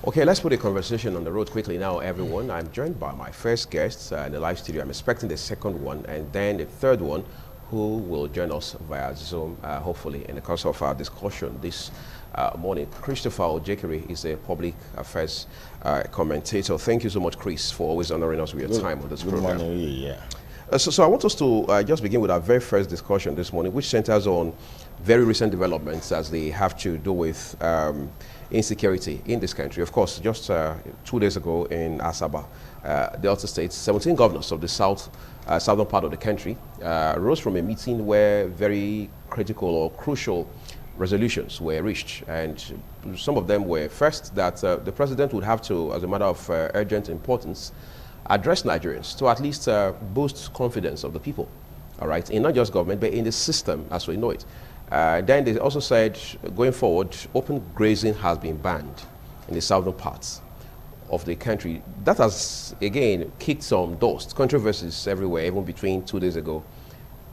Okay, let's put a conversation on the road quickly now, everyone. I'm joined by my first guest in the live studio. I'm expecting the second one and then the third one who will join us via Zoom, hopefully, in the course of our discussion this morning. Christopher Ojekiri is a public affairs commentator. Thank you so much, Chris, for always honoring us with your time on this program. Good morning, yeah. So I want us to just begin with our very first discussion this morning, which centers on very recent developments as they have to do with insecurity in this country. Of course, just 2 days ago in Asaba, Delta State, 17 governors of the southern part of the country rose from a meeting where very critical or crucial resolutions were reached. And some of them were, first, that the president would have to, as a matter of urgent importance, address Nigerians to at least boost confidence of the people, all right, in not just government, but in the system as we know it. Then they also said, going forward, open grazing has been banned in the southern parts of the country. That has, again, kicked some dust, controversies everywhere, even between 2 days ago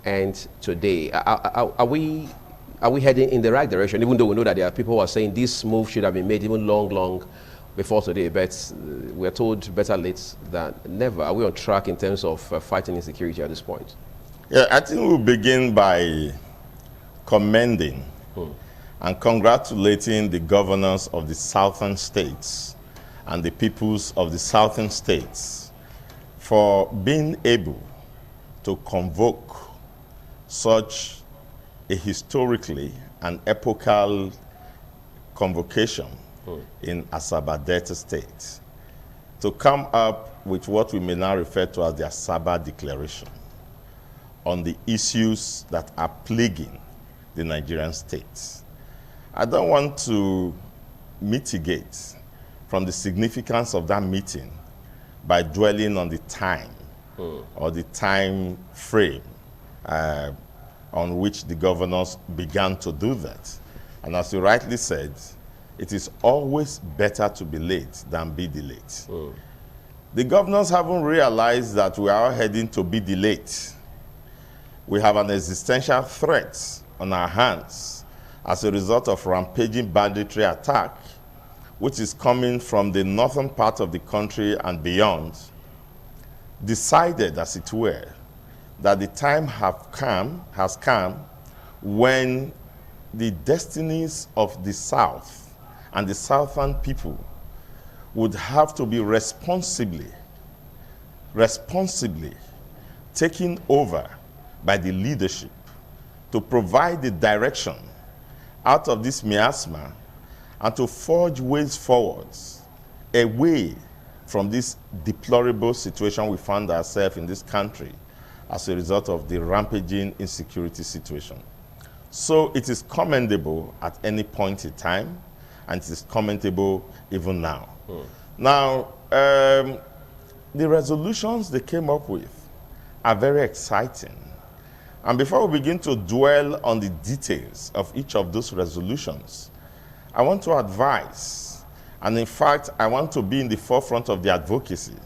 and today. Are we heading in the right direction, even though we know that there are people who are saying this move should have been made even long before today, but we're told better late than never. Are we on track in terms of fighting insecurity at this point? Yeah, I think we'll begin by commending and congratulating the governors of the southern states and the peoples of the southern states for being able to convoke such a historically and epochal convocation in Asaba Delta State to come up with what we may now refer to as the Asaba Declaration on the issues that are plaguing the Nigerian states. I don't want to mitigate from the significance of that meeting by dwelling on the time or the time frame on which the governors began to do that. And as you rightly said, it is always better to be late than be delayed. The governors haven't realized that we are heading to be delayed. We have an existential threat on our hands as a result of rampaging banditry attack, which is coming from the northern part of the country and beyond. Decided, as it were, that the time has come when the destinies of the South and the southern people would have to be responsibly taken over by the leadership to provide the direction out of this miasma and to forge ways forwards away from this deplorable situation we found ourselves in this country as a result of the rampaging insecurity situation. So it is commendable at any point in time, and it is commendable even now. Now, the resolutions they came up with are very exciting. And before we begin to dwell on the details of each of those resolutions, I want to advise, and in fact, I want to be in the forefront of the advocacy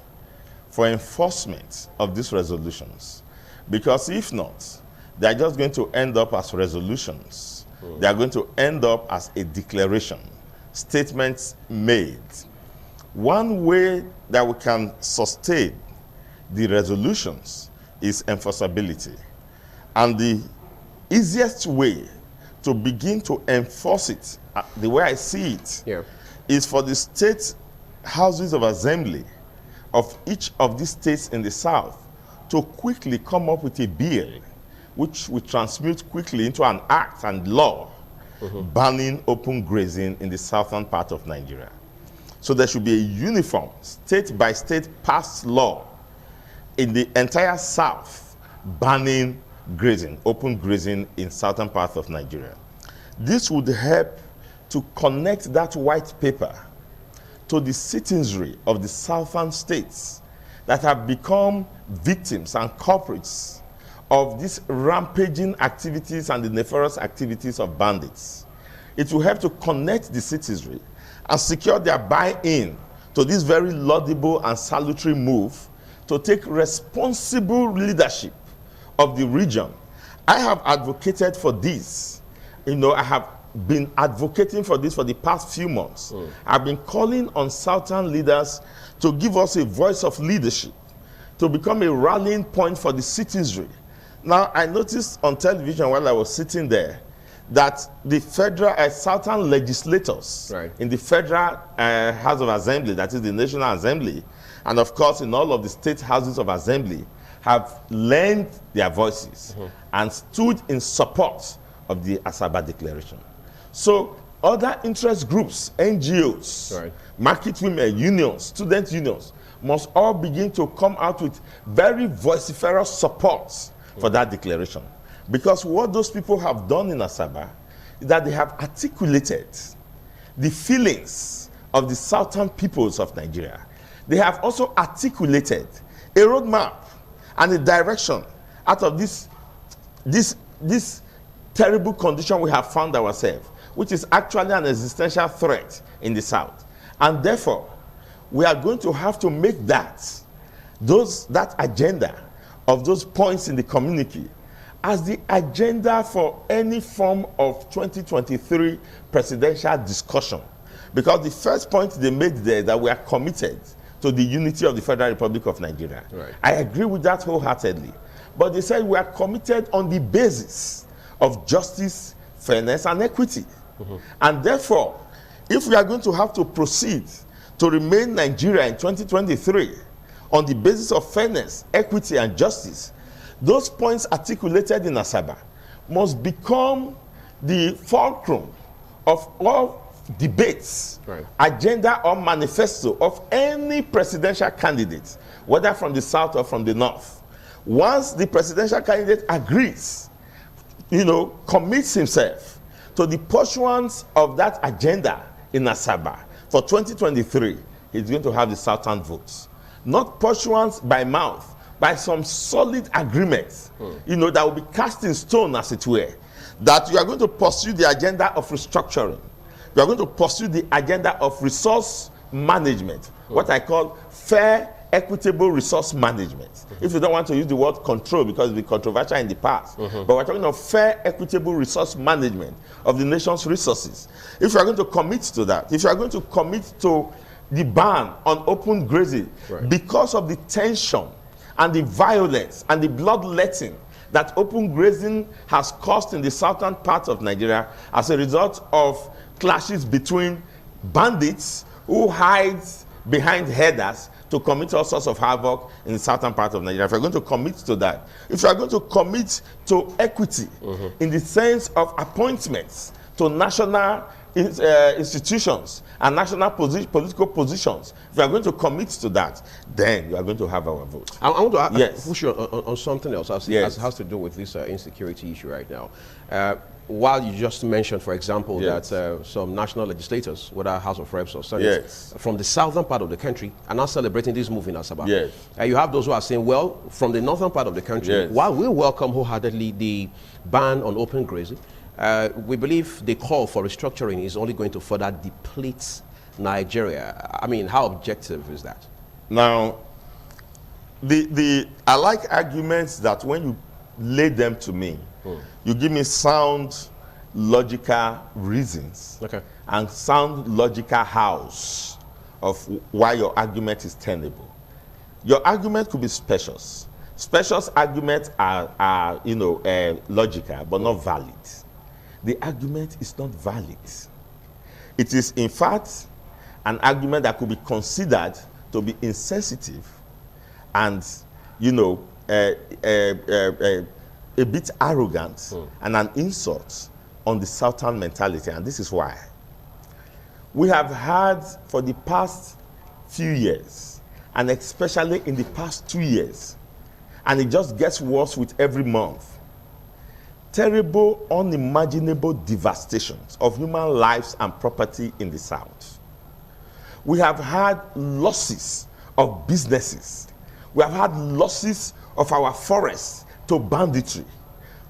for enforcement of these resolutions. Because if not, they are just going to end up as resolutions. They are going to end up as a declaration, statements made. One way that we can sustain the resolutions is enforceability. And the easiest way to begin to enforce it, the way I see it, is for the state houses of assembly of each of these states in the South to quickly come up with a bill which will transmute quickly into an act and law banning open grazing in the southern part of Nigeria. So there should be a uniform, state-by-state passed law in the entire South banning grazing, open grazing in southern part of Nigeria. This would help to connect that white paper to the citizenry of the southern states that have become victims and culprits of these rampaging activities and the nefarious activities of bandits. It will help to connect the citizenry and secure their buy-in to this very laudable and salutary move to take responsible leadership of the region. I have advocated for this. I have been advocating for this for the past few months. I've been calling on Southern leaders to give us a voice of leadership, to become a rallying point for the citizenry. Now, I noticed on television while I was sitting there that the federal Southern legislators in the federal House of Assembly, that is the National Assembly, and of course in all of the state houses of assembly, have lent their voices and stood in support of the Asaba Declaration. So other interest groups, NGOs, market women unions, student unions, must all begin to come out with very vociferous support for that declaration. Because what those people have done in Asaba is that they have articulated the feelings of the southern peoples of Nigeria. They have also articulated a roadmap and a direction out of this terrible condition we have found ourselves, which is actually an existential threat in the South. And therefore, we are going to have to make that agenda of those points in the communique as the agenda for any form of 2023 presidential discussion. Because the first point they made there, that we are committed to the unity of the Federal Republic of Nigeria. I agree with that wholeheartedly. But they said we are committed on the basis of justice, fairness, and equity. And therefore, if we are going to have to proceed to remain Nigeria in 2023 on the basis of fairness, equity, and justice, those points articulated in Asaba must become the fulcrum of all debates, agenda or manifesto of any presidential candidate, whether from the South or from the North. Once the presidential candidate agrees, commits himself to the pursuance of that agenda in Asaba for 2023, he's going to have the Southern votes. Not pursuance by mouth, by some solid agreements, that will be cast in stone, as it were, that you are going to pursue the agenda of restructuring. You are going to pursue the agenda of resource management, what I call fair, equitable resource management. If you don't want to use the word control because it's been controversial in the past, but we're talking of fair, equitable resource management of the nation's resources. If you are going to commit to that, if you are going to commit to the ban on open grazing because of the tension and the violence and the bloodletting that open grazing has caused in the southern part of Nigeria as a result of clashes between bandits who hide behind headers to commit all sorts of havoc in the southern part of Nigeria. If you're going to commit to that, if you're going to commit to equity in the sense of appointments to national institutions and national political positions, if you are going to commit to that, then you are going to have our vote. I want to push you on something else as it has to do with this insecurity issue right now. While you just mentioned, for example, that some national legislators, whether House of Reps or Senate, from the southern part of the country are now celebrating this move in Asaba. You have those who are saying, well, from the northern part of the country, while we welcome wholeheartedly the ban on open grazing, we believe the call for restructuring is only going to further deplete Nigeria. I mean, how objective is that? Now, I like arguments that when you lay them to me, you give me sound, logical reasons and sound, logical house of why your argument is tenable. Your argument could be specious. Specious arguments are logical, but not valid. The argument is not valid. It is, in fact, an argument that could be considered to be insensitive and, a bit arrogant and an insult on the southern mentality. And this is why. We have had for the past few years, and especially in the past 2 years, and it just gets worse with every month, terrible, unimaginable devastations of human lives and property in the South. We have had losses of businesses. We have had losses of our forests to banditry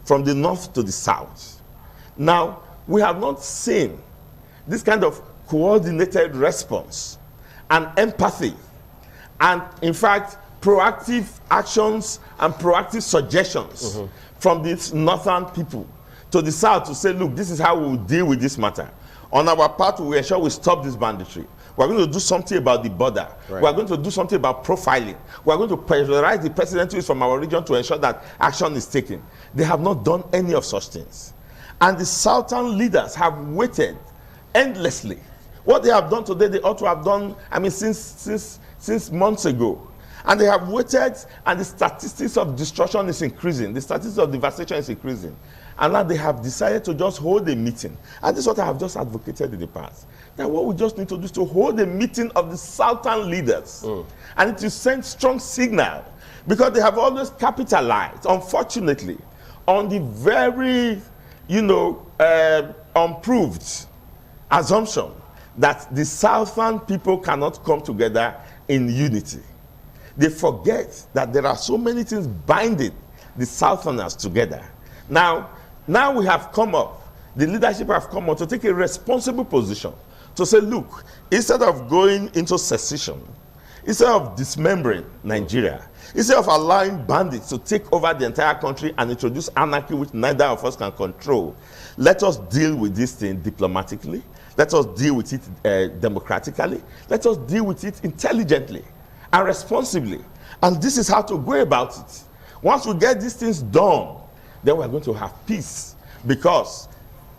from the north to the south. Now, we have not seen this kind of coordinated response and empathy and, in fact, proactive actions and proactive suggestions from these northern people to the south to say, look, this is how we will deal with this matter. On our part, we will ensure we stop this banditry. We're going to do something about the border. Right. We're going to do something about profiling. We're going to prioritize the president who is from our region to ensure that action is taken. They have not done any of such things. And the southern leaders have waited endlessly. What they have done today, they ought to have done, I mean, since months ago. And they have waited, and the statistics of destruction is increasing. The statistics of devastation is increasing. And now they have decided to just hold a meeting. And this is what I have just advocated in the past. That what we just need to do is to hold a meeting of the southern leaders. And it will send strong signal. Because they have always capitalized, unfortunately, on the very, unproved assumption that the southern people cannot come together in unity. They forget that there are so many things binding the southerners together. Now we have come up, the leadership have come up to take a responsible position to say, look, instead of going into secession, instead of dismembering Nigeria, instead of allowing bandits to take over the entire country and introduce anarchy which neither of us can control, let us deal with this thing diplomatically. Let us deal with it democratically. Let us deal with it intelligently and responsibly. And this is how to go about it. Once we get these things done, then we're going to have peace. Because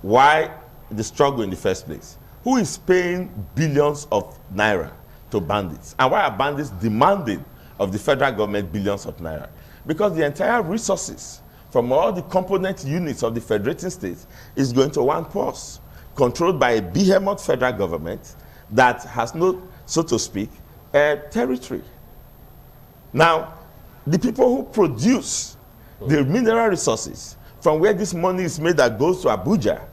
why the struggle in the first place? Who is paying billions of naira to bandits? And why are bandits demanding of the federal government billions of naira? Because the entire resources from all the component units of the federating states is going to one purse, controlled by a behemoth federal government that has no, so to speak, territory. Now, the people who produce the mineral resources from where this money is made that goes to Abuja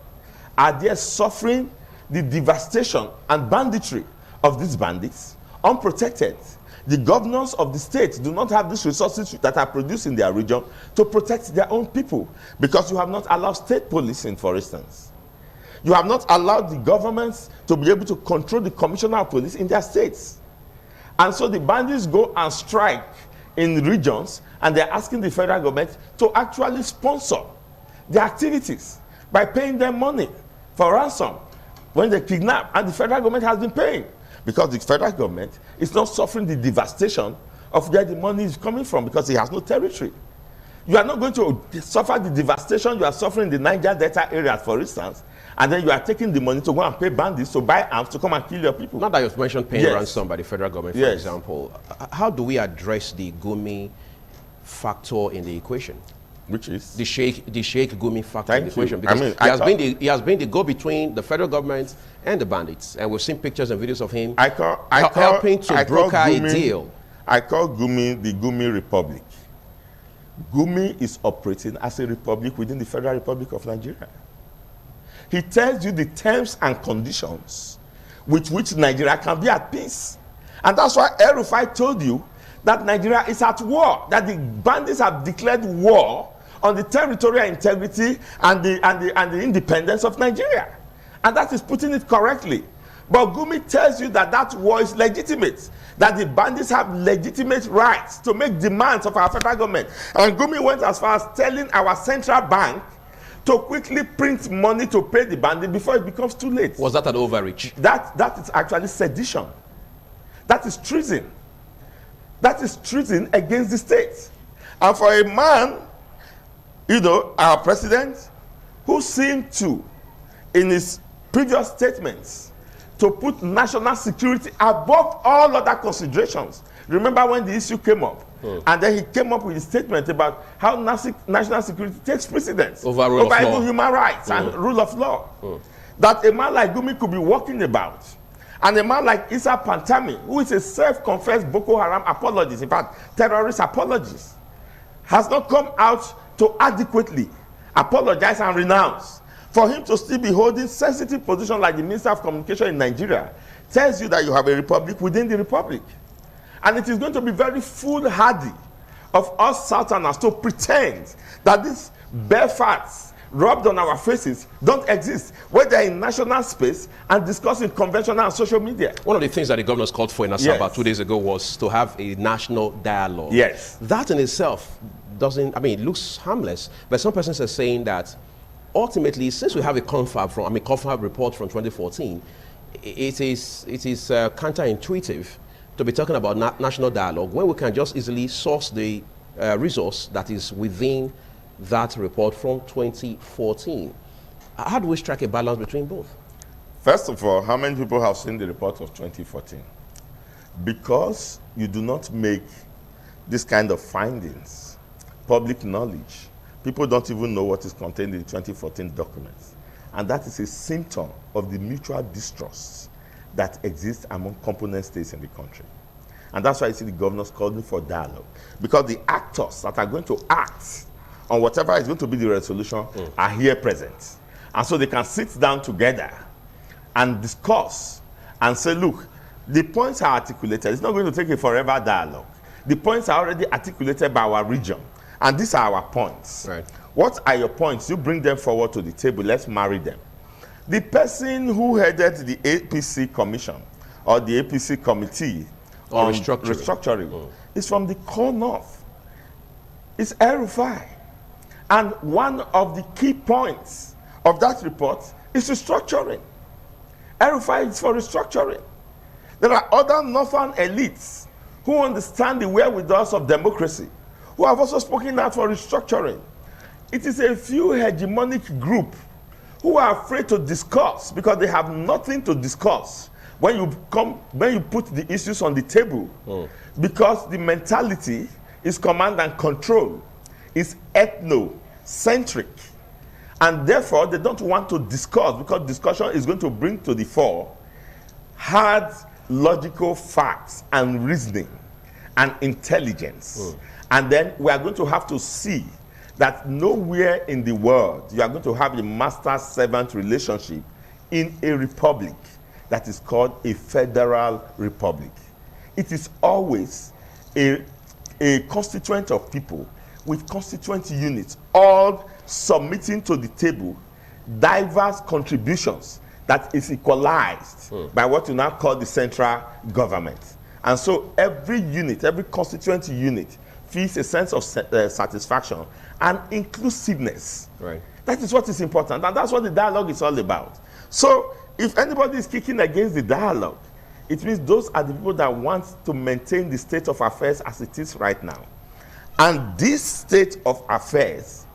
are there suffering the devastation and banditry of these bandits, unprotected. The governors of the state do not have these resources that are produced in their region to protect their own people, because you have not allowed state policing, for instance. You have not allowed the governments to be able to control the commissioner of police in their states. And so the bandits go and strike in regions, and they're asking the federal government to actually sponsor their activities by paying them money for ransom when they kidnap. And the federal government has been paying, because the federal government is not suffering the devastation of where the money is coming from, because it has no territory. You are not going to suffer the devastation you are suffering in the Niger Delta areas, for instance, and then you are taking the money to go and pay bandits to buy arms to come and kill your people. Not that you've mentioned paying ransom by the federal government, for example. How do we address the Gummy factor in the equation? Which is? The Sheikh Gummy factor in the equation. Because he has been the go-between the federal government and the bandits. And we've seen pictures and videos of him helping to broker a deal. I call Gummy the Gummy Republic. Gummy is operating as a republic within the Federal Republic of Nigeria. He tells you the terms and conditions with which Nigeria can be at peace. And that's why El-Rufai told you that Nigeria is at war, that the bandits have declared war on the territorial integrity and the independence of Nigeria. And that is putting it correctly. But Gummy tells you that that war is legitimate, that the bandits have legitimate rights to make demands of our federal government. And Gummy went as far as telling our central bank to quickly print money to pay the bandit before it becomes too late. Was that an overreach? That is actually sedition. That is treason. That is treason against the state. And for a man, our president, who seemed to, in his previous statements, to put national security above all other considerations. Remember when the issue came up? And then he came up with a statement about how national security takes precedence over even human rights and rule of law. That a man like Gummy could be walking about, and a man like Issa Pantami, who is a self-confessed Boko Haram apologist, in fact, terrorist apologist, has not come out to adequately apologize and renounce. For him to still be holding sensitive position like the Minister of Communication in Nigeria tells you that you have a republic within the republic. And it is going to be very foolhardy of us Southerners to pretend that these bare facts rubbed on our faces don't exist, whether in national space and discussed in conventional and social media. One of the things that the governors called for in Asaba 2 days ago was to have a national dialogue. Yes. That in itself doesn't, it looks harmless, but some persons are saying that ultimately, since we have a confab report from 2014, it is counterintuitive to be talking about national dialogue when we can just easily source the resource that is within that report from 2014. How do we strike a balance between both? First of all, how many people have seen the report of 2014? Because you do not make this kind of findings public knowledge, people don't even know what is contained in the 2014 documents. And that is a symptom of the mutual distrust that exists among component states in the country. And that's why you see the governors calling for dialogue. Because the actors that are going to act on whatever is going to be the resolution are here present. And so they can sit down together and discuss and say, look, the points are articulated. It's not going to take a forever dialogue. The points are already articulated by our region. And these are our points. Right. What are your points? You bring them forward to the table. Let's marry them. The person who headed the APC commission or the APC committee on restructuring is from the core north. It's El-Rufai. And one of the key points of that report is restructuring. El-Rufai is for restructuring. There are other northern elites who understand the wherewithals of democracy, who have also spoken out for restructuring. It is a few hegemonic group who are afraid to discuss because they have nothing to discuss when you put the issues on the table, because the mentality is command and control, is ethnocentric, and therefore they don't want to discuss because discussion is going to bring to the fore hard logical facts and reasoning and intelligence. And then we are going to have to see that nowhere in the world you are going to have a master-servant relationship in a republic that is called a federal republic. It is always a constituent of people with constituent units, all submitting to the table diverse contributions that is equalized by what you now call the central government. And so every unit, every constituent unit feels a sense of satisfaction and inclusiveness. Right. That is what is important, and that's what the dialogue is all about. So if anybody is kicking against the dialogue, it means those are the people that want to maintain the state of affairs as it is right now. And this state of affairs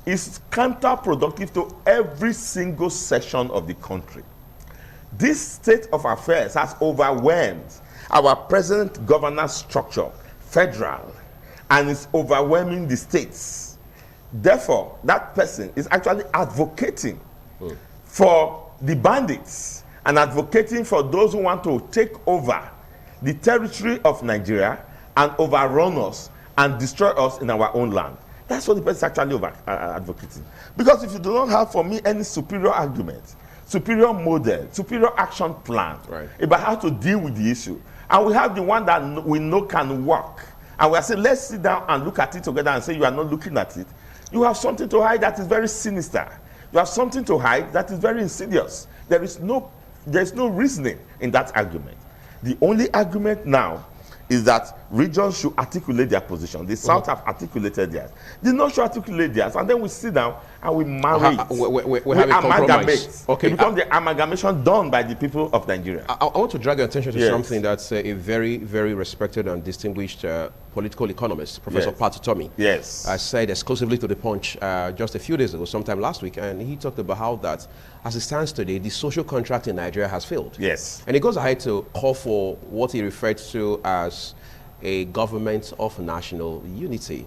is counterproductive to every single section of the country. This state of affairs has overwhelmed our present governance structure, federal, and is overwhelming the states. Therefore, that person is actually advocating for the bandits and advocating for those who want to take over the territory of Nigeria and overrun us and destroy us in our own land. That's what the person is actually advocating. Because if you do not have for me any superior argument, superior model, superior action plan about how to deal with the issue, and we have the one that we know can work, and we are saying, let's sit down and look at it together and say you are not looking at it, you have something to hide that is very sinister. You have something to hide that is very insidious. There is no reasoning in that argument. The only argument now is that regions should articulate their position. The South have articulated theirs. The North should articulate theirs. And then we sit down and we marry it. We have a compromise. Okay. It becomes the amalgamation done by the people of Nigeria. I want to drag your attention to something that's a very, very respected and distinguished political economist, Professor Patutomi. I said exclusively to The Punch just a few days ago, sometime last week, and he talked about how that, as it stands today, the social contract in Nigeria has failed. And he goes ahead to call for what he referred to as a government of national unity.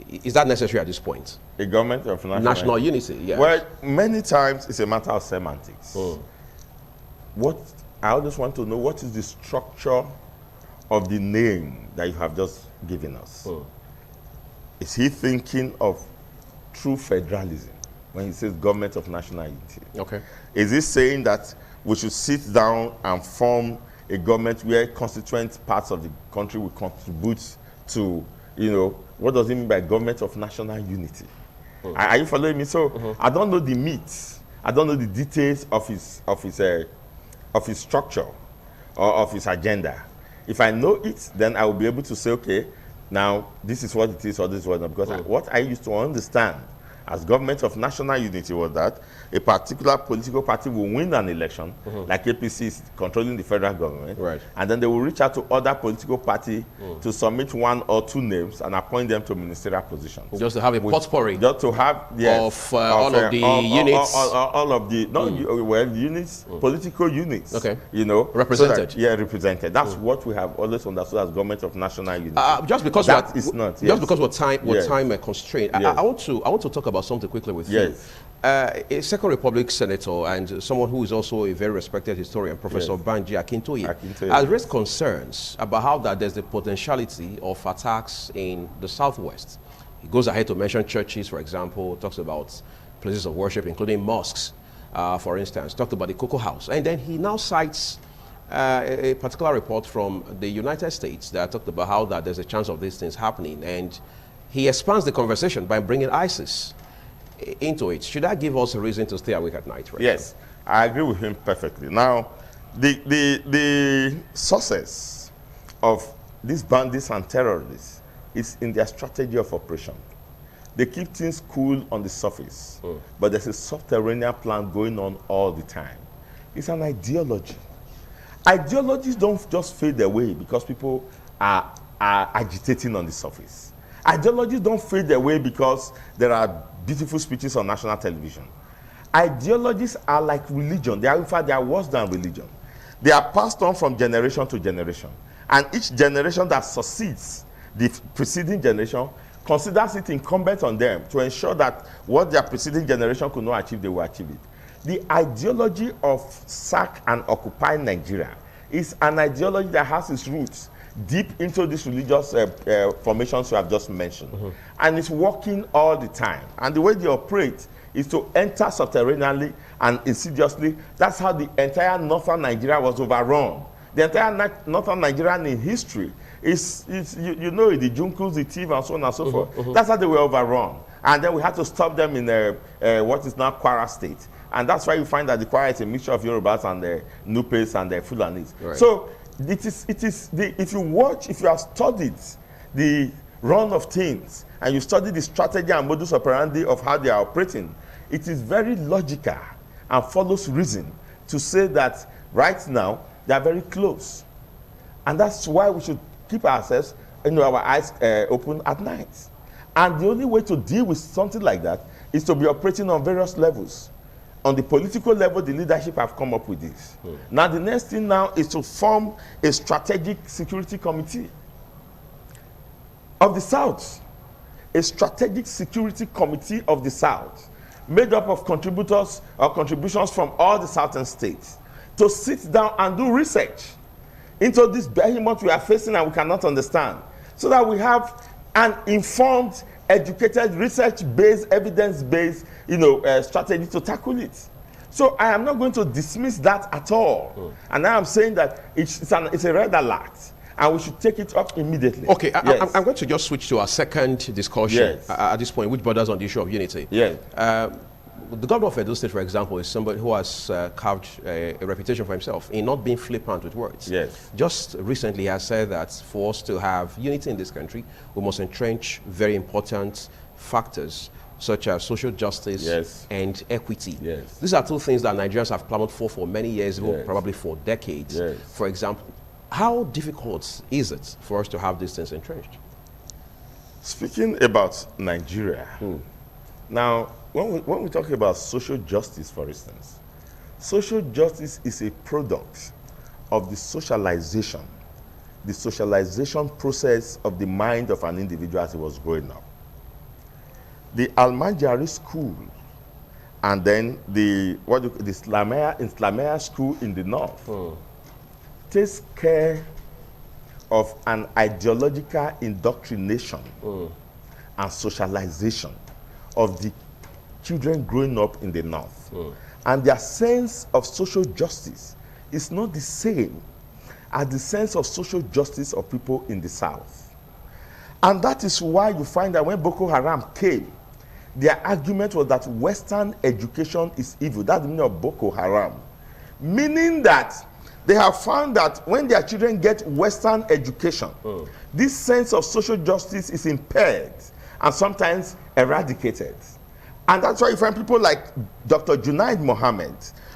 Is that necessary at this point? A government of national unity, yes. Well, many times it's a matter of semantics. What I always want to know, what is the structure of the name that you have just given us? Is he thinking of true federalism when he says government of national unity? Is he saying that we should sit down and form a government where constituent parts of the country will contribute to, what does it mean by government of national unity? Are you following me? So I don't know the meat. I don't know the details of his structure or of his agenda. If I know it, then I will be able to say, okay, now this is what it is or this is what not. Because what I used to understand as government of national unity was that a particular political party will win an election, like APC is controlling the federal government, Right. and then they will reach out to other political party to submit 1 or 2 names and appoint them to ministerial positions. Just to have a potpourri Just to have of all of the units. all of the units, political units. Okay. You know, Represented. So that, represented. That's what we have always understood as government of national unity. Just because that is not. Just because we're time constrained. Yes. I want to talk about something quickly with you. Yes. A Second Republic senator and someone who is also a very respected historian, Professor Banji Akintoye, has raised concerns about how that there's the potentiality of attacks in the Southwest. He goes ahead to mention churches, for example, talks about places of worship, including mosques, for instance, talked about the Cocoa House. And then he now cites a particular report from the United States that talked about how that there's a chance of these things happening. And he expands the conversation by bringing ISIS into it. Should that give us a reason to stay awake at night? Right? Yes, I agree with him perfectly. Now, the sources of these bandits and terrorists is in their strategy of operation. They keep things cool on the surface, but there's a subterranean plan going on all the time. It's an ideology. Ideologies don't just fade away because people are agitating on the surface. Ideologies don't fade away because there are beautiful speeches on national television. Ideologies are like religion. They are, in fact, they are worse than religion. They are passed on from generation to generation. And each generation that succeeds the preceding generation considers it incumbent on them to ensure that what their preceding generation could not achieve, they will achieve it. The ideology of sack and occupy Nigeria is an ideology that has its roots deep into these religious formations you have just mentioned. And it's working all the time. And the way they operate is to enter subterraneously and insidiously. That's how the entire northern Nigeria was overrun. The entire northern Nigeria in history is you know, the Junkos, the Tiv, and so on and so forth. That's how they were overrun. And then we had to stop them in what is now Kwara State. And that's why you find that the Kwara is a mixture of Yorubas and the Nupes and the Fulanis. Right. So if you have studied the run of things and you study the strategy and modus operandi of how they are operating, it is very logical and follows reason to say that right now they are very close. And that's why we should keep ourselves, our eyes open at night. And the only way to deal with something like that is to be operating on various levels. On the political level, the leadership have come up with this. Now, the next thing now is to form a strategic security committee of the South. A strategic security committee of the South, made up of contributors or contributions from all the southern states, to sit down and do research into this behemoth we are facing and we cannot understand, so that we have an informed, educated, research-based, evidence-based, strategy to tackle it. So I am not going to dismiss that at all. And I am saying that it's a red alert, and we should take it up immediately. Okay, yes. I'm going to just switch to our second discussion at this point, which borders on the issue of unity. Yes. The governor of Edo State, for example, is somebody who has carved a reputation for himself in not being flippant with words. Yes. Just recently has said that for us to have unity in this country, we must entrench very important factors such as social justice and equity. Yes. These are two things that Nigerians have clamored for many years, probably for decades. Yes. For example, how difficult is it for us to have these things entrenched? Speaking about Nigeria, now, when we talk about social justice, for instance, social justice is a product of the socialization process of the mind of an individual as he was growing up. The Almanjari school and then the Islamia school in the north takes care of an ideological indoctrination and socialization of the children growing up in the north. And their sense of social justice is not the same as the sense of social justice of people in the south. And that is why you find that when Boko Haram came, their argument was that Western education is evil. That's the meaning of Boko Haram. Meaning that they have found that when their children get Western education, this sense of social justice is impaired and sometimes eradicated. And that's why you find people like Dr. Junaid Mohammed,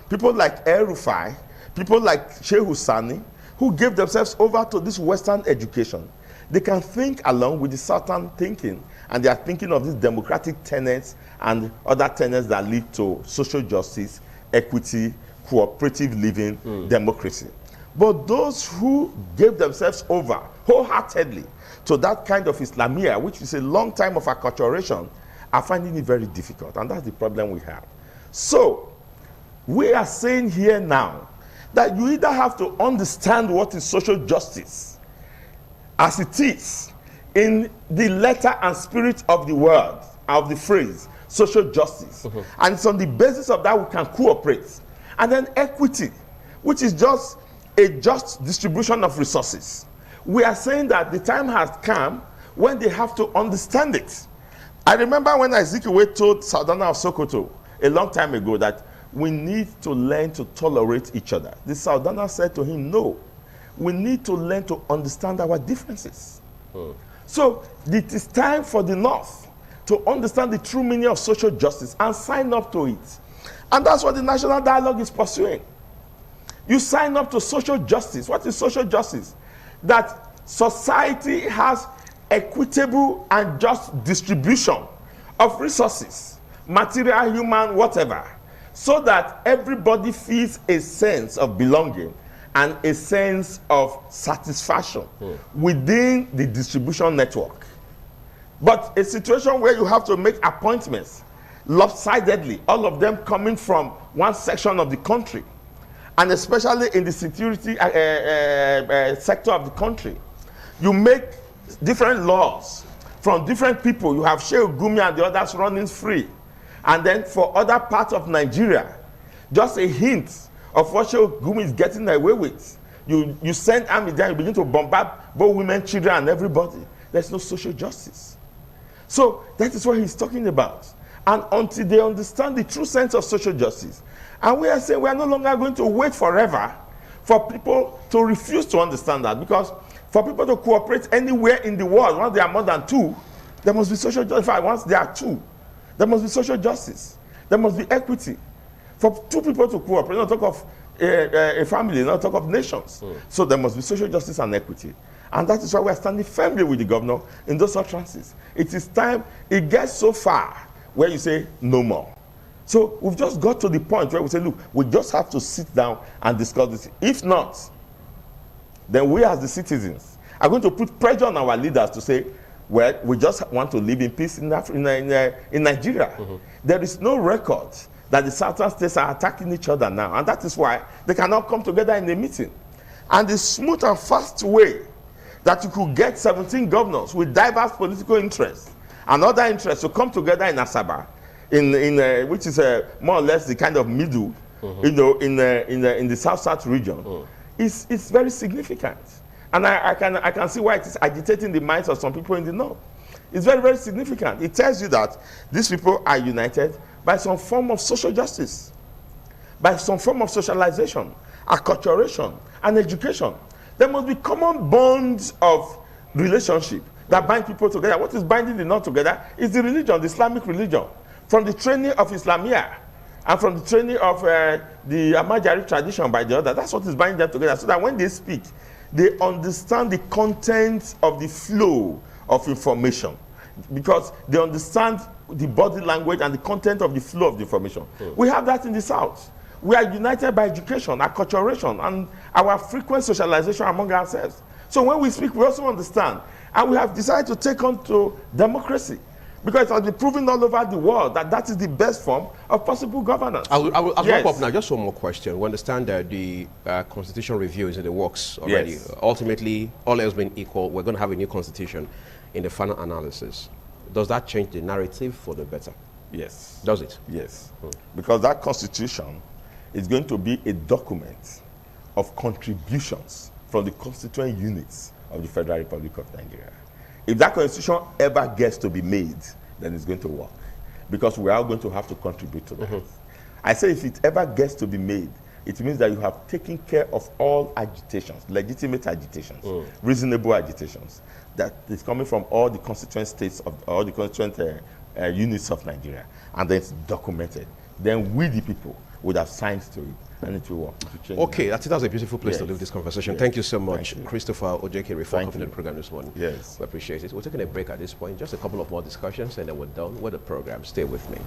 people like El Rufai, people like Sheikh Husani, who gave themselves over to this Western education. They can think along with the Southern thinking, and they are thinking of these democratic tenets and other tenets that lead to social justice, equity, cooperative living, democracy. But those who gave themselves over wholeheartedly to that kind of Islamia, which is a long time of acculturation, are finding it very difficult, and that's the problem we have. So, we are saying here now that you either have to understand what is social justice as it is in the letter and spirit of the word, of the phrase, social justice. And it's on the basis of that we can cooperate. And then equity, which is just a just distribution of resources. We are saying that the time has come when they have to understand it. I remember when Ezekiel told Saldana of Sokoto a long time ago that we need to learn to tolerate each other. The Saldana said to him, no, we need to learn to understand our differences. So it is time for the North to understand the true meaning of social justice and sign up to it. And that's what the National Dialogue is pursuing. You sign up to social justice. What is social justice? That society has equitable and just distribution of resources, material, human, whatever, so that everybody feels a sense of belonging and a sense of satisfaction within the distribution network. But a situation where you have to make appointments lopsidedly, all of them coming from one section of the country, and especially in the security sector of the country, you make different laws from different people. You have Sheikh Gumi and the others running free. And then for other parts of Nigeria, just a hint of what Sheikh Gumi is getting away with. You send army there, you begin to bombard both women, children, and everybody. There's no social justice. So that is what he's talking about. And until they understand the true sense of social justice, and we are saying we are no longer going to wait forever for people to refuse to understand that, because for people to cooperate anywhere in the world, once there are more than two, there must be social justice. In fact, once there are two, there must be social justice. There must be equity. For two people to cooperate, not talk of a family, not talk of nations. So there must be social justice and equity. And that is why we are standing firmly with the governor in those utterances. It is time, it gets so far where you say no more. So we've just got to the point where we say, look, we just have to sit down and discuss this. If not, then we as the citizens are going to put pressure on our leaders to say, well, we just want to live in peace in Nigeria. There is no record that the southern states are attacking each other now, and that is why they cannot come together in a meeting. And the smooth and fast way that you could get 17 governors with diverse political interests and other interests to come together in Asaba, which is more or less the kind of middle, in the south-south region, is very significant. And I can see why it is agitating the minds of some people in the north. It's very, very significant. It tells you that these people are united by some form of social justice, by some form of socialization, acculturation, and education. There must be common bonds of relationship that bind people together. What is binding the north together is the religion, the Islamic religion. From the training of Islamia and from the training of the Amajari tradition by the other, that's what is binding them together, so that when they speak, they understand the content of the flow of information, because they understand the body language and the content of the flow of the information. We have that in the South. We are united by education, acculturation, and our frequent socialization among ourselves. So when we speak, we also understand. And we have decided to take on to democracy, because it has been proven all over the world that that is the best form of possible governance. I'll wrap up now. Just one more question. We understand that the constitution review is in the works already. Yes. Ultimately, all else being equal, we're going to have a new constitution in the final analysis. Does that change the narrative for the better? Yes. Does it? Yes. Because that constitution is going to be a document of contributions from the constituent units of the Federal Republic of Nigeria. If that constitution ever gets to be made, then it's going to work, because we are going to have to contribute to that. I say if it ever gets to be made, it means that you have taken care of all agitations, legitimate agitations, reasonable agitations, that is coming from all the constituent states of all the constituent units of Nigeria, and then it's documented. Then we, the people, would have signed to it, and it will work. It will change. Okay, that's a beautiful place to Yes. leave this conversation. Yes. Thank you so much, Thank you. Christopher Ojekere, for Thank coming to the you. program this morning. Yes. We appreciate it. We're taking a break at this point, just a couple of more discussions, and then we're done with the program. Stay with me.